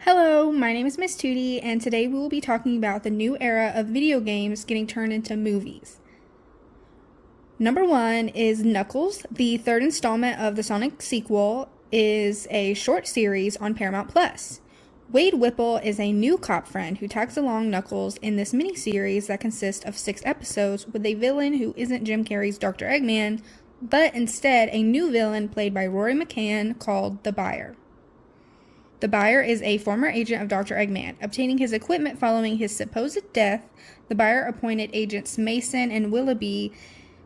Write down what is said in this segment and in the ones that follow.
Hello, my name is Miss Tootie, and today we will be talking about the new era of video games getting turned into movies. Number one is Knuckles. The third installment of the Sonic sequel is a short series on Paramount Plus. Wade Whipple is a new cop friend who tags along Knuckles in this miniseries that consists of 6 episodes with a villain who isn't Jim Carrey's Dr. Eggman, but instead a new villain played by Rory McCann called the Buyer. The Buyer is a former agent of Dr. Eggman. Obtaining his equipment following his supposed death, the Buyer appointed agents Mason and Willoughby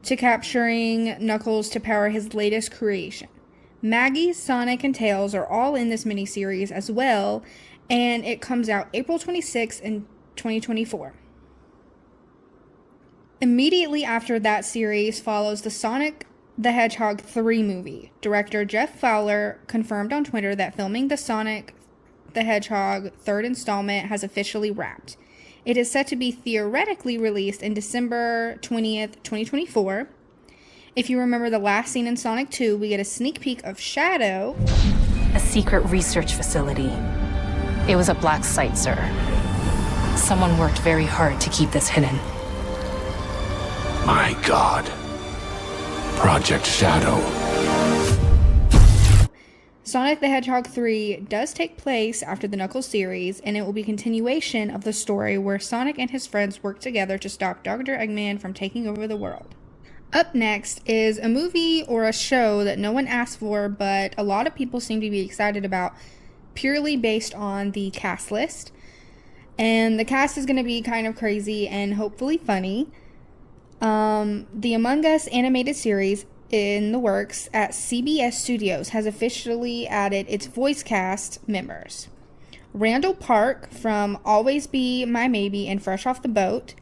to capturing Knuckles to power his latest creation. Maggie, Sonic, and Tails are all in this miniseries as well, and it comes out April 26 in 2024. Immediately after that series follows the Sonic the Hedgehog 3 movie. Director Jeff Fowler confirmed on Twitter that filming the Sonic the Hedgehog third installment has officially wrapped. It is set to be theoretically released in December 20th, 2024. If you remember the last scene in Sonic 2, we get a sneak peek of Shadow. A secret research facility. It was a black site, sir. Someone worked very hard to keep this hidden. My God. Project Shadow. Sonic the Hedgehog 3 does take place after the Knuckles series, and it will be a continuation of the story where Sonic and his friends work together to stop Dr. Eggman from taking over the world. Up next is a movie or a show that no one asked for, but a lot of people seem to be excited about, purely based on the cast list. And the cast is going to be kind of crazy and hopefully funny. The Among Us animated series in the works at CBS Studios has officially added its voice cast members. Randall Park from Always Be My Maybe and Fresh Off the Boat,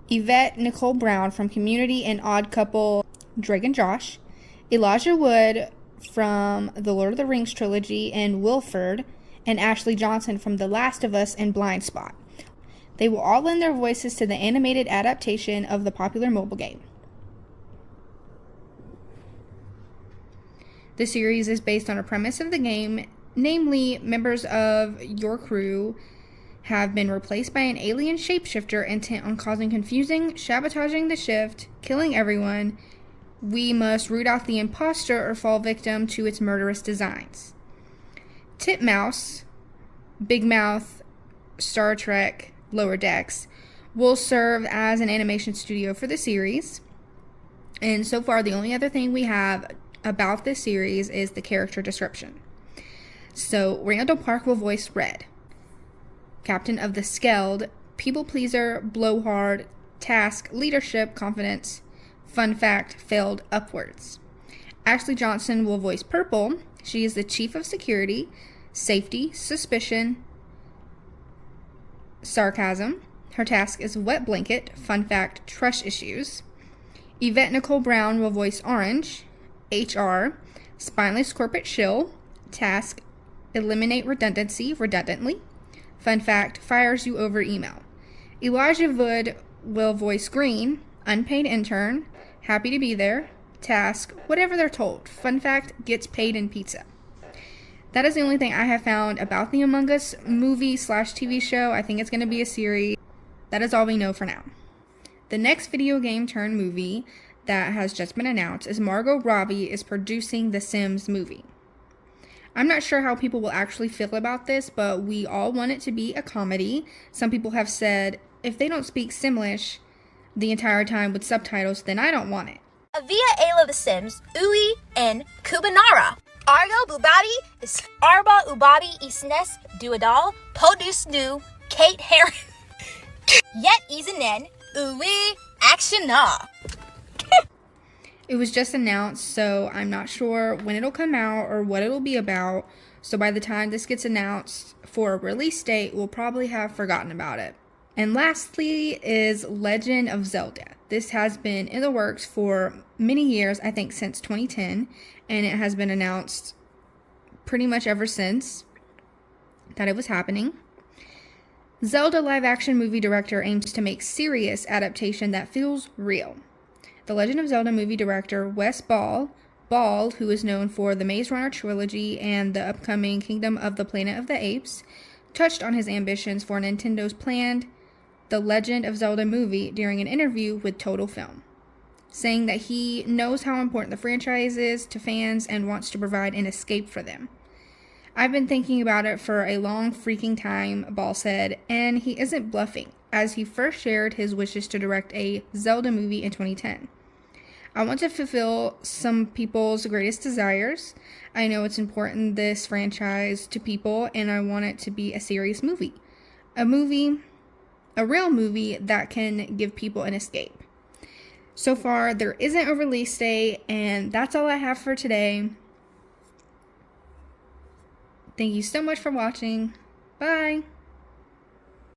Yvette Nicole Brown from Community and Odd Couple, Drake and Josh, Elijah Wood from the Lord of the Rings trilogy and Wilford, and Ashley Johnson from The Last of Us and Blind Spot. They will all lend their voices to the animated adaptation of the popular mobile game. The series is based on a premise of the game, namely, members of your crew have been replaced by an alien shapeshifter intent on causing confusing, sabotaging the shift, killing everyone. We must root out the imposter or fall victim to its murderous designs. Titmouse, Big Mouth, Star Trek, Lower Decks will serve as an animation studio for the series. And so far, the only other thing we have about this series is the character description. So, Randall Park will voice Red, captain of the Skeld, people pleaser, blowhard, task, leadership, confidence, fun fact, failed upwards. Ashley Johnson will voice Purple. She is the chief of security, safety, suspicion, sarcasm. Her task is wet blanket, fun fact, trust issues. Yvette Nicole Brown will voice Orange, HR, spineless corporate shill, task, eliminate redundancy, redundantly, fun fact, fires you over email. Elijah Wood will voice Green, unpaid intern, happy to be there, task, whatever they're told, fun fact, gets paid in pizza. That is the only thing I have found about the Among Us movie/TV show. I think it's going to be a series. That is all we know for now. The next video game turned movie that has just been announced is Margot Robbie is producing the Sims movie. I'm not sure how people will actually feel about this, but we all want it to be a comedy. Some people have said, if they don't speak Simlish the entire time with subtitles, then I don't want it. Via Ayla the Sims, Ui, and Kubanara. Argo Bubadi is Arba Ubadi Isnes Duadal, Podus Nu, Kate Heron. Yet Izanen, Ui, Action Na. It was just announced, so I'm not sure when it'll come out or what it'll be about. So by the time this gets announced for a release date, we'll probably have forgotten about it. And lastly is Legend of Zelda. This has been in the works for many years, I think since 2010, and it has been announced pretty much ever since that it was happening. Zelda live-action movie director aims to make serious adaptation that feels real. The Legend of Zelda movie director Wes Ball, who is known for the Maze Runner trilogy and the upcoming Kingdom of the Planet of the Apes, touched on his ambitions for Nintendo's planned The Legend of Zelda movie during an interview with Total Film, saying that he knows how important the franchise is to fans and wants to provide an escape for them. I've been thinking about it for a long freaking time, Ball said, and he isn't bluffing, as he first shared his wishes to direct a Zelda movie in 2010. I want to fulfill some people's greatest desires. I know it's important, this franchise, to people, and I want it to be a serious movie. A real movie that can give people an escape. So far, there isn't a release date, and that's all I have for today. Thank you so much for watching. Bye!